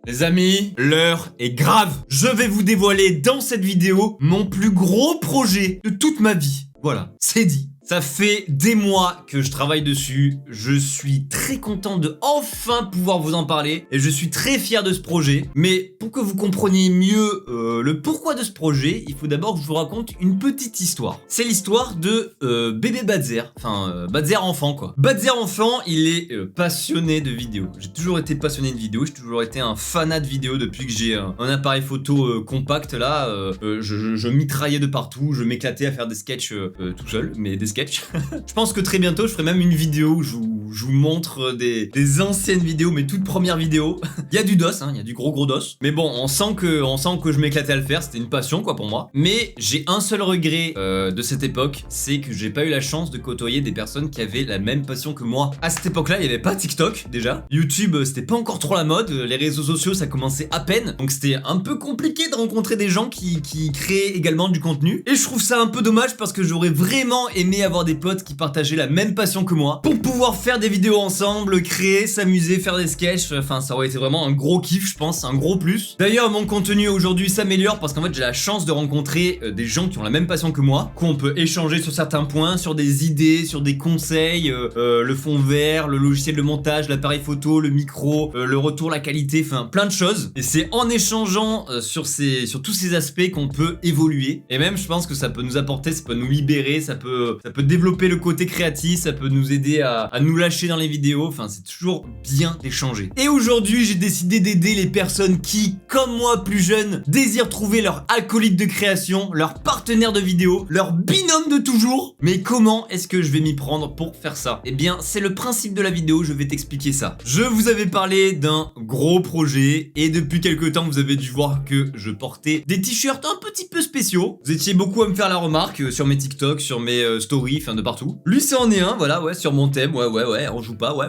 Les amis, l'heure est grave. Je vais vous dévoiler dans cette vidéo mon plus gros projet de toute ma vie. Voilà, c'est dit. Ça fait des mois que je travaille dessus, je suis très content de enfin pouvoir vous en parler et je suis très fier de ce projet. Mais pour que vous compreniez mieux le pourquoi de ce projet, il faut d'abord que je vous raconte une petite histoire. C'est l'histoire de bébé Badzer, enfin Badzer enfant quoi. Badzer enfant, il est passionné de vidéos. J'ai toujours été passionné de vidéos, j'ai toujours été un fanat de vidéos depuis que j'ai un appareil photo compact là. Je mitraillais de partout, je m'éclatais à faire des sketchs tout seul, mais des sketchs. Je pense que très bientôt je ferai même une vidéo où je vous montre des anciennes vidéos, mes toutes premières vidéos. Il y a du dos, hein, il y a du gros dos. Mais bon, on sent que je m'éclatais à le faire, c'était une passion quoi pour moi. Mais j'ai un seul regret de cette époque, c'est que j'ai pas eu la chance de côtoyer des personnes qui avaient la même passion que moi. À cette époque-là, il y avait pas TikTok déjà. YouTube, c'était pas encore trop la mode, les réseaux sociaux ça commençait à peine. Donc c'était un peu compliqué de rencontrer des gens qui créaient également du contenu. Et je trouve ça un peu dommage parce que j'aurais vraiment aimé avoir des potes qui partageaient la même passion que moi pour pouvoir faire des vidéos ensemble, créer, s'amuser, faire des sketchs. Enfin, ça aurait été vraiment un gros kiff, je pense, un gros plus. D'ailleurs, mon contenu aujourd'hui s'améliore parce qu'en fait, j'ai la chance de rencontrer des gens qui ont la même passion que moi, qu'on peut échanger sur certains points, sur des idées, sur des conseils, le fond vert, le logiciel de montage, l'appareil photo, le micro, le retour, la qualité, enfin plein de choses. Et c'est en échangeant sur tous ces aspects qu'on peut évoluer. Et même, je pense que ça peut nous apporter, ça peut nous libérer, ça peut développer le côté créatif, ça peut nous aider à nous lâcher dans les vidéos, enfin c'est toujours bien d'échanger. Et aujourd'hui j'ai décidé d'aider les personnes qui, comme moi plus jeunes, désirent trouver leur acolyte de création, leur partenaire de vidéo, leur binôme de toujours. Mais comment est-ce que je vais m'y prendre pour faire ça? Eh bien c'est le principe de la vidéo, je vais t'expliquer ça. Je vous avais parlé d'un gros projet et depuis quelques temps vous avez dû voir que je portais des t-shirts un petit peu spéciaux. Vous étiez beaucoup à me faire la remarque sur mes TikTok, sur mes stories, enfin de partout. Lui ça en est un, voilà, ouais, sur mon thème, ouais, on joue pas, ouais.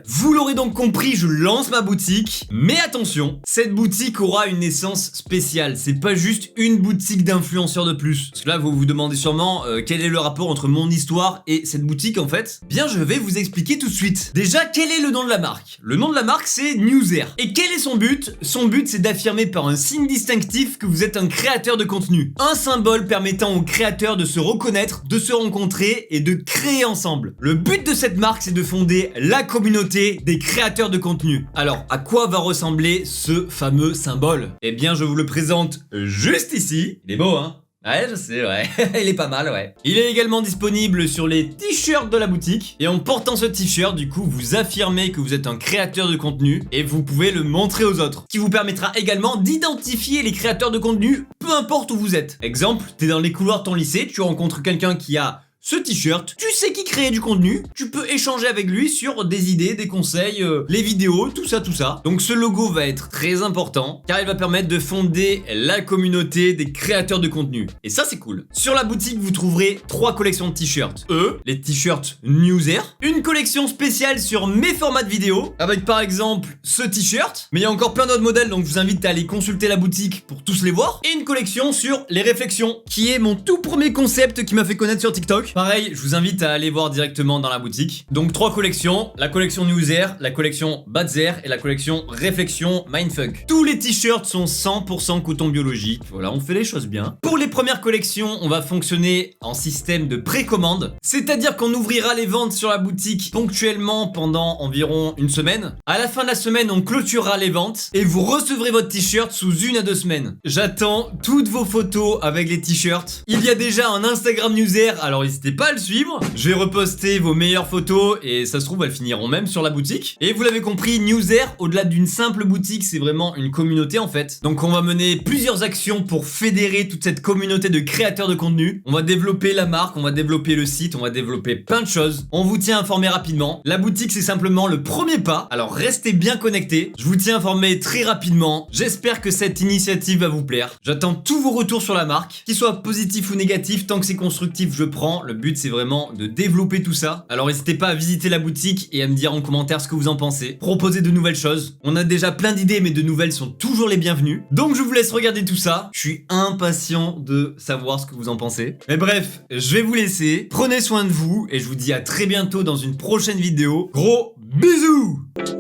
Vous l'aurez donc compris, je lance ma boutique, mais attention, cette boutique aura une essence spéciale, c'est pas juste une boutique d'influenceurs de plus. Parce que là vous vous demandez sûrement quel est le rapport entre mon histoire et cette boutique en fait. Bien je vais vous expliquer tout de suite. Déjà, quel est le nom de la marque? Le nom de la marque c'est Newser. Et quel est son but? Son but c'est d'affirmer par un signe distinctif que vous êtes un créateur de contenu. Un symbole permettant aux créateurs de se reconnaître, de se rencontrer et de créer ensemble. Le but de cette marque, c'est de fonder la communauté des créateurs de contenu. Alors, à quoi va ressembler ce fameux symbole? Eh bien, je vous le présente juste ici. Il est beau, hein? Ouais, je sais, ouais. Il est pas mal, ouais. Il est également disponible sur les t-shirts de la boutique. Et en portant ce t-shirt, du coup, vous affirmez que vous êtes un créateur de contenu et vous pouvez le montrer aux autres. Ce qui vous permettra également d'identifier les créateurs de contenu, peu importe où vous êtes. Exemple, t'es dans les couloirs de ton lycée, tu rencontres quelqu'un qui a ce t-shirt, tu sais qui crée du contenu, tu peux échanger avec lui sur des idées, des conseils, les vidéos, tout ça. Donc ce logo va être très important car il va permettre de fonder la communauté des créateurs de contenu. Et ça c'est cool. Sur la boutique vous trouverez 3 collections de t-shirts. Les t-shirts Newser, une collection spéciale sur mes formats de vidéo avec par exemple ce t-shirt, mais il y a encore plein d'autres modèles donc je vous invite à aller consulter la boutique pour tous les voir, et une collection sur les réflexions qui est mon tout premier concept qui m'a fait connaître sur TikTok. Pareil, je vous invite à aller voir directement dans la boutique. Donc 3 collections, la collection Newser, la collection Badzer et la collection Réflexion Mindfuck. Tous les t-shirts sont 100% coton biologique, voilà, on fait les choses bien. Pour les premières collections, on va fonctionner en système de précommande, c'est-à-dire qu'on ouvrira les ventes sur la boutique ponctuellement pendant environ une semaine. À la fin de la semaine, on clôturera les ventes et vous recevrez votre t-shirt sous 1 à 2 semaines. J'attends toutes vos photos avec les t-shirts. Il y a déjà un Instagram Newser, alors n'hésitez pas à le suivre. Je vais reposter vos meilleures photos et ça se trouve elles finiront même sur la boutique. Et vous l'avez compris, Newser, au-delà d'une simple boutique, c'est vraiment une communauté en fait. Donc on va mener plusieurs actions pour fédérer toute cette communauté de créateurs de contenu. On va développer la marque, on va développer le site, on va développer plein de choses. On vous tient informé rapidement. La boutique c'est simplement le premier pas, alors restez bien connectés. Je vous tiens informé très rapidement. J'espère que cette initiative va vous plaire. J'attends tous vos retours sur la marque, qu'ils soient positifs ou négatifs, tant que c'est constructif je prends. Le but c'est vraiment de développer tout ça. Alors n'hésitez pas à visiter la boutique et à me dire en commentaire ce que vous en pensez. Proposer de nouvelles choses. On a déjà plein d'idées mais de nouvelles sont toujours les bienvenues. Donc je vous laisse regarder tout ça. Je suis impatient de savoir ce que vous en pensez. Mais bref, je vais vous laisser. Prenez soin de vous et je vous dis à très bientôt dans une prochaine vidéo. Gros bisous!